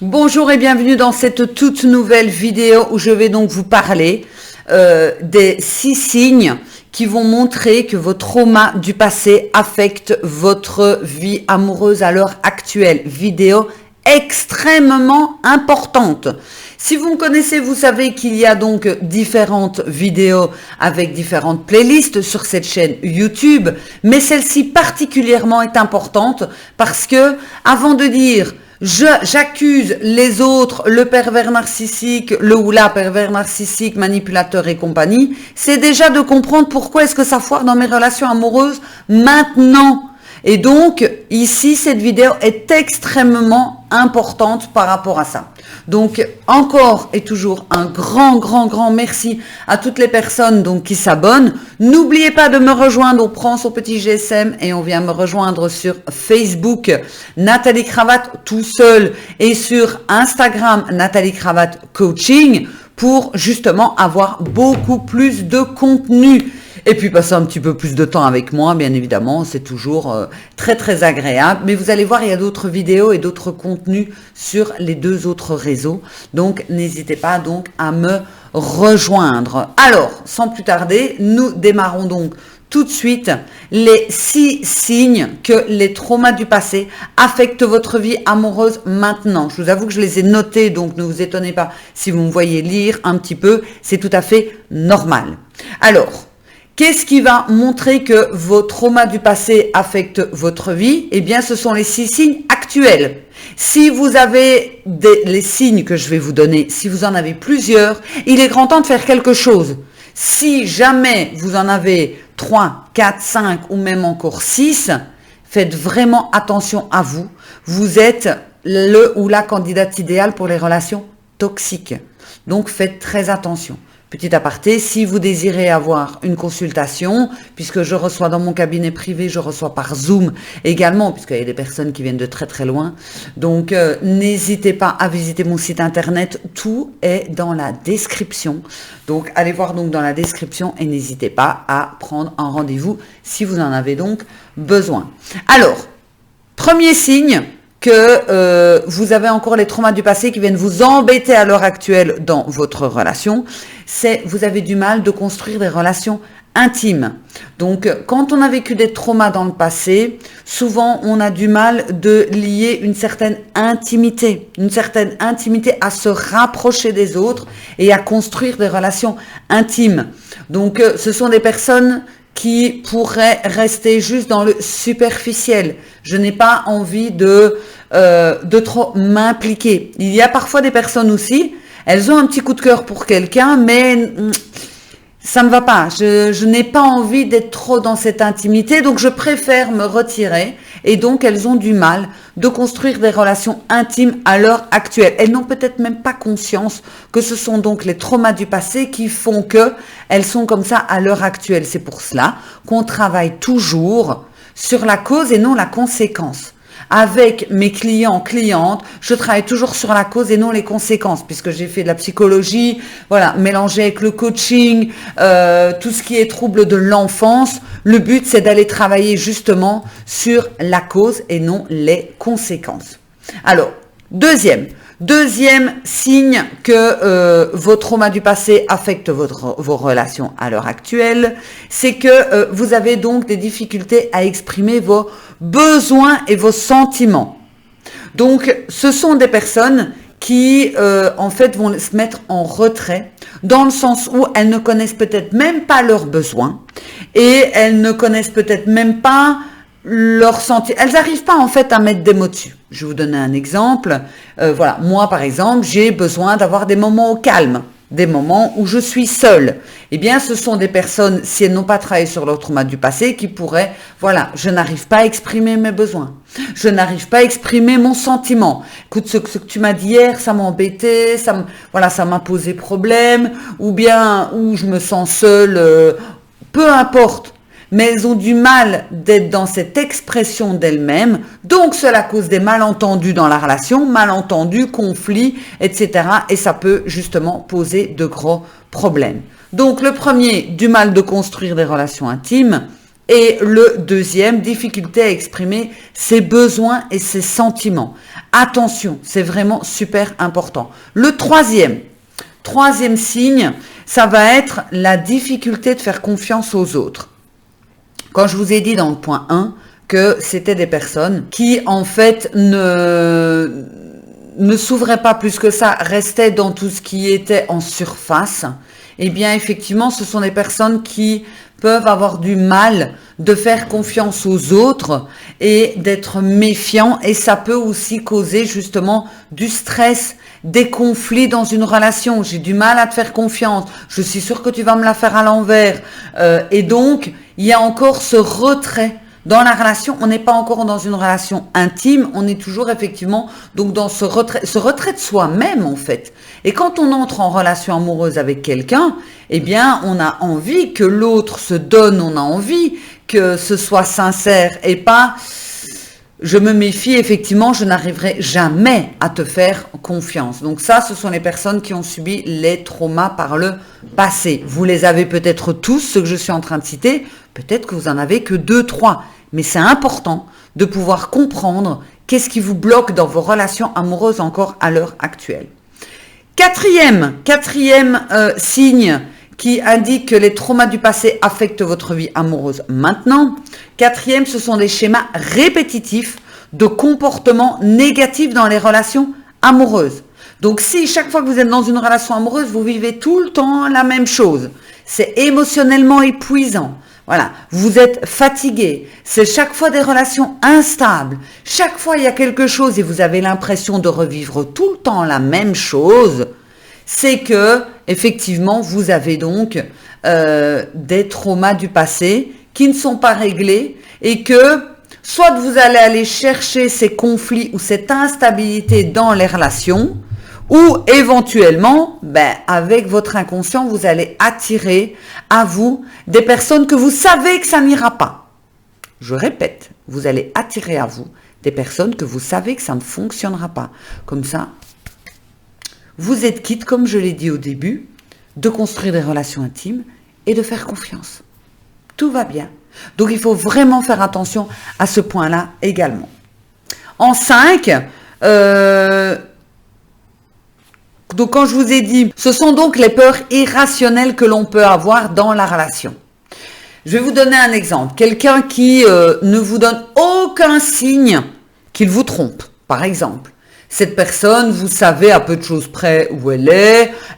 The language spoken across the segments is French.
Bonjour et bienvenue dans cette toute nouvelle vidéo où je vais donc vous parler des 6 signes qui vont montrer que vos traumas du passé affectent votre vie amoureuse à l'heure actuelle. Vidéo extrêmement importante. Si vous me connaissez, vous savez qu'il y a donc différentes vidéos avec différentes playlists sur cette chaîne YouTube, mais celle-ci particulièrement est importante parce que avant de dire j'accuse les autres, le pervers narcissique, le ou la pervers narcissique, manipulateur et compagnie, c'est déjà de comprendre pourquoi est-ce que ça foire dans mes relations amoureuses maintenant. Et donc, ici, cette vidéo est extrêmement importante par rapport à ça. Donc, encore et toujours un grand merci à toutes les personnes donc qui s'abonnent. N'oubliez pas de me rejoindre, on prend son petit GSM et on vient me rejoindre sur Facebook, Nathalie Cravatte tout seul, et sur Instagram, Nathalie Cravatte Coaching, pour justement avoir beaucoup plus de contenu. Et puis passer un petit peu plus de temps avec moi, bien évidemment, c'est toujours très agréable. Mais vous allez voir, il y a d'autres vidéos et d'autres contenus sur les 2 autres réseaux. Donc, n'hésitez pas donc à me rejoindre. Alors, sans plus tarder, nous démarrons donc tout de suite les 6 signes que les traumas du passé affectent votre vie amoureuse maintenant. Je vous avoue que je les ai notés, donc ne vous étonnez pas si vous me voyez lire un petit peu, c'est tout à fait normal. Alors, qu'est-ce qui va montrer que vos traumas du passé affectent votre vie? Eh bien, ce sont les 6 signes actuels. Si vous avez les signes que je vais vous donner, si vous en avez plusieurs, il est grand temps de faire quelque chose. Si jamais vous en avez 3, 4, 5 ou même encore 6, faites vraiment attention à vous. Vous êtes le ou la candidate idéale pour les relations toxiques. Donc, faites très attention. Petit aparté, si vous désirez avoir une consultation, puisque je reçois dans mon cabinet privé, je reçois par Zoom également, puisqu'il y a des personnes qui viennent de très loin. Donc, n'hésitez pas à visiter mon site internet. Tout est dans la description. Donc, allez voir donc dans la description et n'hésitez pas à prendre un rendez-vous si vous en avez donc besoin. Alors, premier signe que vous avez encore les traumas du passé qui viennent vous embêter à l'heure actuelle dans votre relation, c'est vous avez du mal de construire des relations intimes. Donc, quand on a vécu des traumas dans le passé, souvent on a du mal de lier une certaine intimité à se rapprocher des autres et à construire des relations intimes. Donc, ce sont des personnes qui pourrait rester juste dans le superficiel. Je n'ai pas envie de trop m'impliquer. Il y a parfois des personnes aussi, elles ont un petit coup de cœur pour quelqu'un, mais ça ne va pas. Je n'ai pas envie d'être trop dans cette intimité, donc je préfère me retirer. Et donc, elles ont du mal de construire des relations intimes à l'heure actuelle. Elles n'ont peut-être même pas conscience que ce sont donc les traumas du passé qui font que elles sont comme ça à l'heure actuelle. C'est pour cela qu'on travaille toujours sur la cause et non la conséquence. Avec mes clientes, je travaille toujours sur la cause et non les conséquences, puisque j'ai fait de la psychologie, voilà, mélangé avec le coaching, tout ce qui est trouble de l'enfance. Le but, c'est d'aller travailler justement sur la cause et non les conséquences. Alors, deuxième signe que vos traumas du passé affectent vos relations à l'heure actuelle, c'est que vous avez donc des difficultés à exprimer vos besoins et vos sentiments. Donc, ce sont des personnes qui, en fait, vont se mettre en retrait, dans le sens où elles ne connaissent peut-être même pas leurs besoins et elles ne connaissent peut-être même pas leurs sentiments. Elles n'arrivent pas, en fait, à mettre des mots dessus. Je vais vous donner un exemple. Voilà, moi, par exemple, j'ai besoin d'avoir des moments au calme, des moments où je suis seule. Eh bien, ce sont des personnes, si elles n'ont pas travaillé sur leur trauma du passé, qui pourraient, voilà, je n'arrive pas à exprimer mes besoins. Je n'arrive pas à exprimer mon sentiment. Écoute, ce que tu m'as dit hier, ça m'a embêté, ça m'a posé problème, ou bien, où je me sens seule, peu importe. Mais elles ont du mal d'être dans cette expression d'elles-mêmes, donc cela cause des malentendus dans la relation, malentendus, conflits, etc. Et ça peut justement poser de gros problèmes. Donc le premier, du mal de construire des relations intimes, Et le deuxième, difficulté à exprimer ses besoins et ses sentiments. Attention, c'est vraiment super important. Le troisième signe, ça va être la difficulté de faire confiance aux autres. Quand je vous ai dit dans le point 1 que c'était des personnes qui en fait ne s'ouvraient pas plus que ça, restaient dans tout ce qui était en surface, eh bien effectivement ce sont des personnes qui peuvent avoir du mal de faire confiance aux autres et d'être méfiants, et ça peut aussi causer justement du stress, des conflits dans une relation. J'ai du mal à te faire confiance, je suis sûre que tu vas me la faire à l'envers, et donc il y a encore ce retrait dans la relation. On n'est pas encore dans une relation intime, on est toujours effectivement donc dans ce retrait de soi-même en fait. Et quand on entre en relation amoureuse avec quelqu'un, eh bien on a envie que l'autre se donne, on a envie que ce soit sincère et pas je me méfie, effectivement, je n'arriverai jamais à te faire confiance. Donc ça, ce sont les personnes qui ont subi les traumas par le passé. Vous les avez peut-être tous, ceux que je suis en train de citer, peut-être que vous en avez que 2, 3. Mais c'est important de pouvoir comprendre qu'est-ce qui vous bloque dans vos relations amoureuses encore à l'heure actuelle. Quatrième signe qui indique que les traumas du passé affectent votre vie amoureuse maintenant. Quatrième, ce sont des schémas répétitifs de comportements négatifs dans les relations amoureuses. Donc si chaque fois que vous êtes dans une relation amoureuse, vous vivez tout le temps la même chose, c'est émotionnellement épuisant. Voilà, vous êtes fatigué, c'est chaque fois des relations instables, chaque fois il y a quelque chose et vous avez l'impression de revivre tout le temps la même chose, c'est que effectivement vous avez donc des traumas du passé qui ne sont pas réglés et que soit vous allez aller chercher ces conflits ou cette instabilité dans les relations, ou éventuellement, avec votre inconscient, vous allez attirer à vous des personnes que vous savez que ça n'ira pas. Je répète, vous allez attirer à vous des personnes que vous savez que ça ne fonctionnera pas. Comme ça, vous êtes quitte, comme je l'ai dit au début, de construire des relations intimes et de faire confiance. Tout va bien. Donc, il faut vraiment faire attention à ce point-là également. En 5, donc quand je vous ai dit, ce sont donc les peurs irrationnelles que l'on peut avoir dans la relation. Je vais vous donner un exemple. Quelqu'un qui ne vous donne aucun signe qu'il vous trompe, par exemple. Cette personne, vous savez à peu de choses près où elle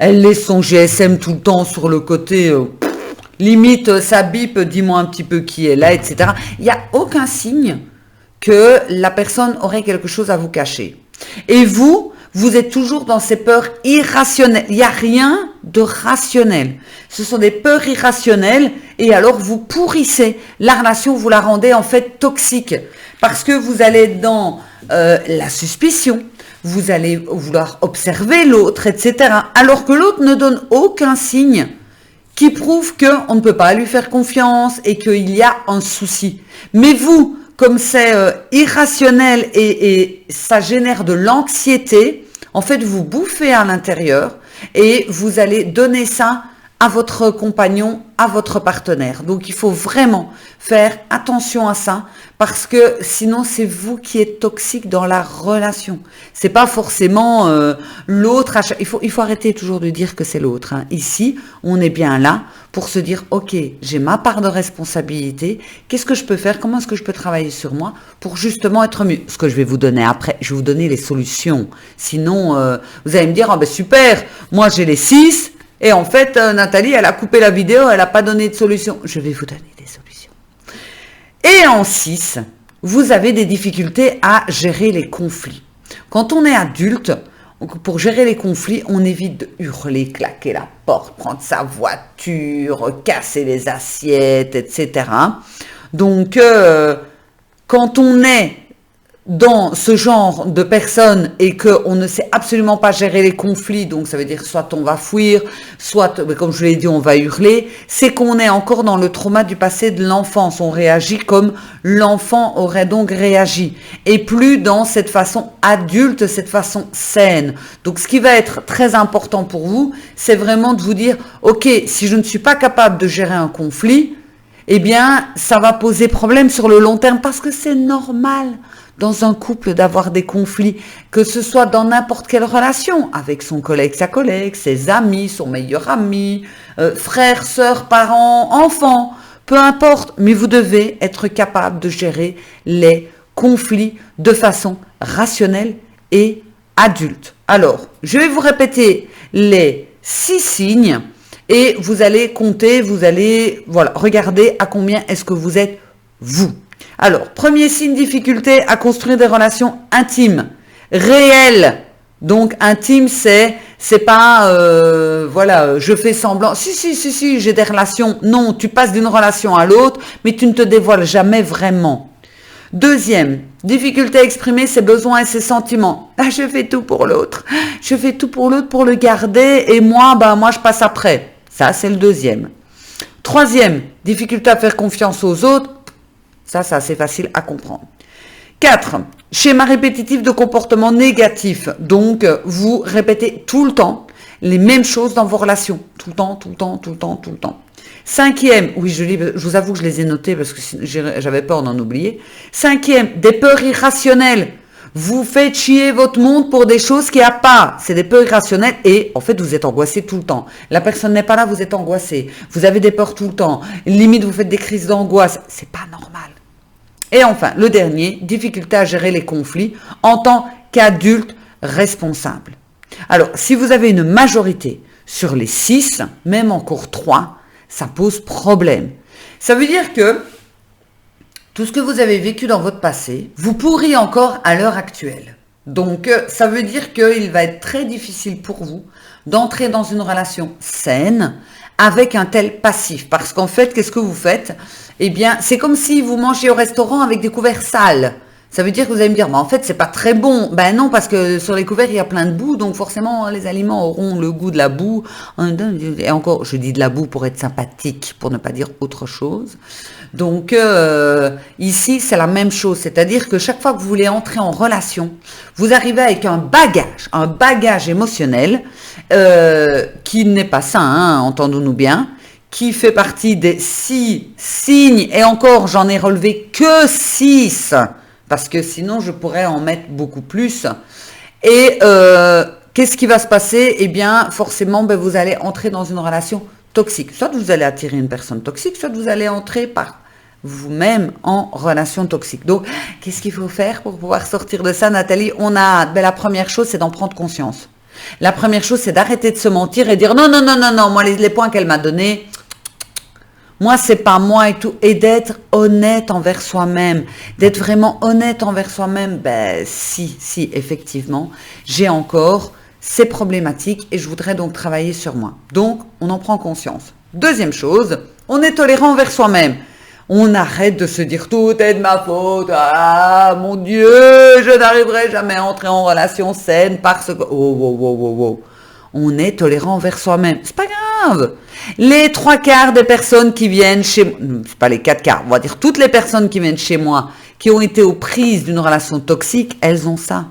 laisse son GSM tout le temps sur le côté, limite ça bip, dis-moi un petit peu qui est là, etc. Il n'y a aucun signe que la personne aurait quelque chose à vous cacher. Et vous êtes toujours dans ces peurs irrationnelles. Il n'y a rien de rationnel. Ce sont des peurs irrationnelles et alors vous pourrissez la relation, vous la rendez en fait toxique. Parce que vous allez dans la suspicion, vous allez vouloir observer l'autre, etc. Alors que l'autre ne donne aucun signe qui prouve qu'on ne peut pas lui faire confiance et qu'il y a un souci. Mais vous, comme c'est irrationnel et ça génère de l'anxiété, en fait, vous bouffez à l'intérieur et vous allez donner ça à votre compagnon, à votre partenaire. Donc, il faut vraiment faire attention à ça parce que sinon, c'est vous qui êtes toxique dans la relation. C'est pas forcément l'autre. Il faut arrêter toujours de dire que c'est l'autre. Hein. Ici, on est bien là pour se dire, ok, j'ai ma part de responsabilité. Qu'est-ce que je peux faire? Comment est-ce que je peux travailler sur moi pour justement être mieux? Ce que je vais vous donner après, je vais vous donner les solutions. Sinon, vous allez me dire, super, moi j'ai les 6. Et en fait, Nathalie, elle a coupé la vidéo, elle n'a pas donné de solution. Je vais vous donner des solutions. Et en 6, vous avez des difficultés à gérer les conflits. Quand on est adulte, pour gérer les conflits, on évite de hurler, claquer la porte, prendre sa voiture, casser les assiettes, etc. Donc, quand on est dans ce genre de personnes et qu'on ne sait absolument pas gérer les conflits, donc ça veut dire soit on va fuir, soit, comme je l'ai dit, on va hurler, c'est qu'on est encore dans le trauma du passé de l'enfance. On réagit comme l'enfant aurait donc réagi et plus dans cette façon adulte, cette façon saine. Donc ce qui va être très important pour vous, c'est vraiment de vous dire, ok, si je ne suis pas capable de gérer un conflit, eh bien, ça va poser problème sur le long terme parce que c'est normal dans un couple d'avoir des conflits, que ce soit dans n'importe quelle relation, avec son collègue, sa collègue, ses amis, son meilleur ami, frères, sœurs, parents, enfants, peu importe, mais vous devez être capable de gérer les conflits de façon rationnelle et adulte. Alors, je vais vous répéter les 6 signes et vous allez compter, vous allez regarder à combien est-ce que vous êtes vous. Alors, premier signe, difficulté à construire des relations intimes, réelles. Donc, intime, c'est pas, je fais semblant. Si, j'ai des relations. Non, tu passes d'une relation à l'autre, mais tu ne te dévoiles jamais vraiment. Deuxième, difficulté à exprimer ses besoins et ses sentiments. Ah, je fais tout pour l'autre. Je fais tout pour l'autre pour le garder et moi, je passe après. Ça, c'est le deuxième. Troisième, difficulté à faire confiance aux autres. Ça, c'est facile à comprendre. 4. Schéma répétitif de comportement négatif. Donc, vous répétez tout le temps les mêmes choses dans vos relations. Tout le temps. 5e, oui, je vous avoue que je les ai notés parce que j'avais peur d'en oublier. 5e, des peurs irrationnelles. Vous faites chier votre monde pour des choses qu'il n'y a pas. C'est des peurs irrationnelles et en fait, vous êtes angoissé tout le temps. La personne n'est pas là, vous êtes angoissé. Vous avez des peurs tout le temps. Limite, vous faites des crises d'angoisse. C'est pas normal. Et enfin, le dernier, difficulté à gérer les conflits en tant qu'adulte responsable. Alors, si vous avez une majorité sur les 6, même encore 3, ça pose problème. Ça veut dire que tout ce que vous avez vécu dans votre passé, vous pourriez encore à l'heure actuelle. Donc, ça veut dire qu'il va être très difficile pour vous d'entrer dans une relation saine avec un tel passif. Parce qu'en fait, qu'est-ce que vous faites ? Eh bien, c'est comme si vous mangez au restaurant avec des couverts sales. Ça veut dire que vous allez me dire, en fait, c'est pas très bon. Ben non, parce que sur les couverts, il y a plein de boue, donc forcément, les aliments auront le goût de la boue. Et encore, je dis de la boue pour être sympathique, pour ne pas dire autre chose. Donc, ici, c'est la même chose. C'est-à-dire que chaque fois que vous voulez entrer en relation, vous arrivez avec un bagage émotionnel qui n'est pas sain, hein, entendons-nous bien, qui fait partie des 6 signes. Et encore, j'en ai relevé que 6. Parce que sinon, je pourrais en mettre beaucoup plus. Et qu'est-ce qui va se passer ? Eh bien, forcément, vous allez entrer dans une relation toxique. Soit vous allez attirer une personne toxique, soit vous allez entrer par vous-même en relation toxique. Donc, qu'est-ce qu'il faut faire pour pouvoir sortir de ça, Nathalie ? La première chose, c'est d'en prendre conscience. La première chose, c'est d'arrêter de se mentir et dire non, moi, les points qu'elle m'a donnés, moi, c'est pas moi et tout. Et d'être honnête envers soi-même. D'être vraiment honnête envers soi-même. Si, effectivement, j'ai encore ces problématiques et je voudrais donc travailler sur moi. Donc, on en prend conscience. Deuxième chose, on est tolérant envers soi-même. On arrête de se dire tout est de ma faute. Ah, mon Dieu, je n'arriverai jamais à entrer en relation saine parce que... Oh. On est tolérant envers soi-même. C'est pas grave. Les 3/4 des personnes qui viennent chez moi, c'est pas les 4/4, on va dire toutes les personnes qui viennent chez moi, qui ont été aux prises d'une relation toxique, elles ont ça.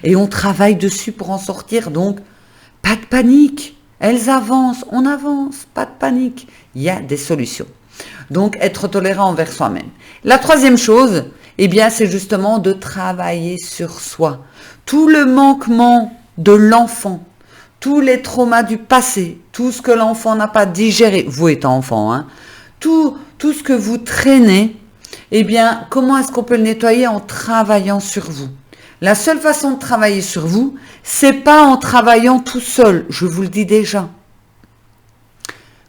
Et on travaille dessus pour en sortir. Donc, pas de panique. Elles avancent, on avance, pas de panique. Il y a des solutions. Donc, être tolérant envers soi-même. La troisième chose, eh bien, c'est justement de travailler sur soi. Tout le manquement de l'enfant, tous les traumas du passé, tout ce que l'enfant n'a pas digéré, vous étant enfant, hein, tout ce que vous traînez, eh bien, comment est-ce qu'on peut le nettoyer en travaillant sur vous ? La seule façon de travailler sur vous, c'est pas en travaillant tout seul, je vous le dis déjà.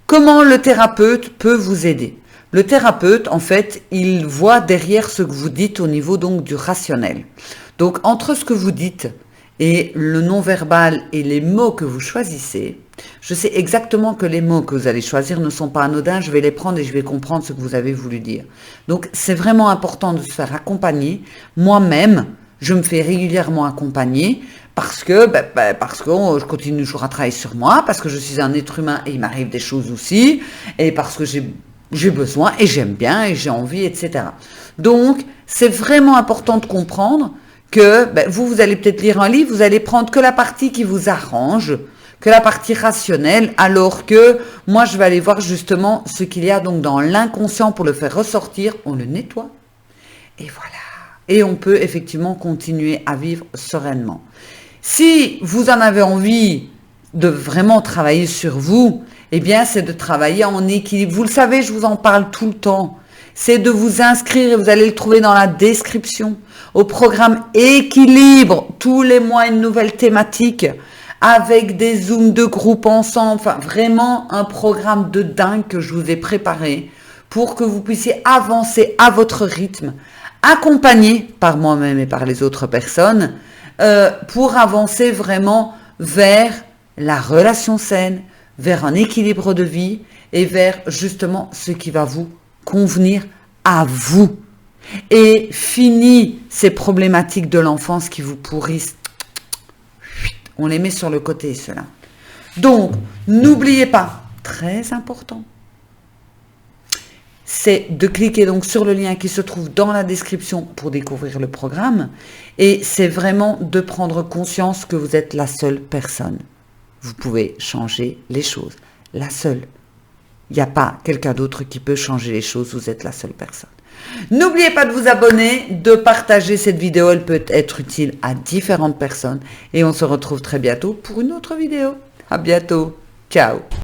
Comment le thérapeute peut vous aider ? Le thérapeute, en fait, il voit derrière ce que vous dites au niveau donc du rationnel. Donc, entre ce que vous dites et le non-verbal et les mots que vous choisissez, je sais exactement que les mots que vous allez choisir ne sont pas anodins, je vais les prendre et je vais comprendre ce que vous avez voulu dire. Donc, c'est vraiment important de se faire accompagner. Moi-même, je me fais régulièrement accompagner parce que je continue toujours à travailler sur moi, parce que je suis un être humain et il m'arrive des choses aussi, et parce que j'ai besoin et j'aime bien et j'ai envie, etc. Donc, c'est vraiment important de comprendre que vous allez peut-être lire un livre, vous allez prendre que la partie qui vous arrange, que la partie rationnelle, alors que moi, je vais aller voir justement ce qu'il y a donc dans l'inconscient pour le faire ressortir. On le nettoie. Et voilà. Et on peut effectivement continuer à vivre sereinement. Si vous en avez envie de vraiment travailler sur vous, eh bien, c'est de travailler en équilibre. Vous le savez, je vous en parle tout le temps. C'est de vous inscrire, et vous allez le trouver dans la description, au programme Équilibre. Tous les mois, une nouvelle thématique avec des zooms de groupe ensemble. Enfin, vraiment un programme de dingue que je vous ai préparé pour que vous puissiez avancer à votre rythme, accompagné par moi-même et par les autres personnes, pour avancer vraiment vers la relation saine, vers un équilibre de vie et vers justement ce qui va vous convenir à vous. Et fini ces problématiques de l'enfance qui vous pourrissent. On les met sur le côté, ceux-là. Donc, n'oubliez pas, très important, c'est de cliquer donc sur le lien qui se trouve dans la description pour découvrir le programme. Et c'est vraiment de prendre conscience que vous êtes la seule personne. Vous pouvez changer les choses. La seule. Il n'y a pas quelqu'un d'autre qui peut changer les choses. Vous êtes la seule personne. N'oubliez pas de vous abonner, de partager cette vidéo. Elle peut être utile à différentes personnes. Et on se retrouve très bientôt pour une autre vidéo. À bientôt. Ciao.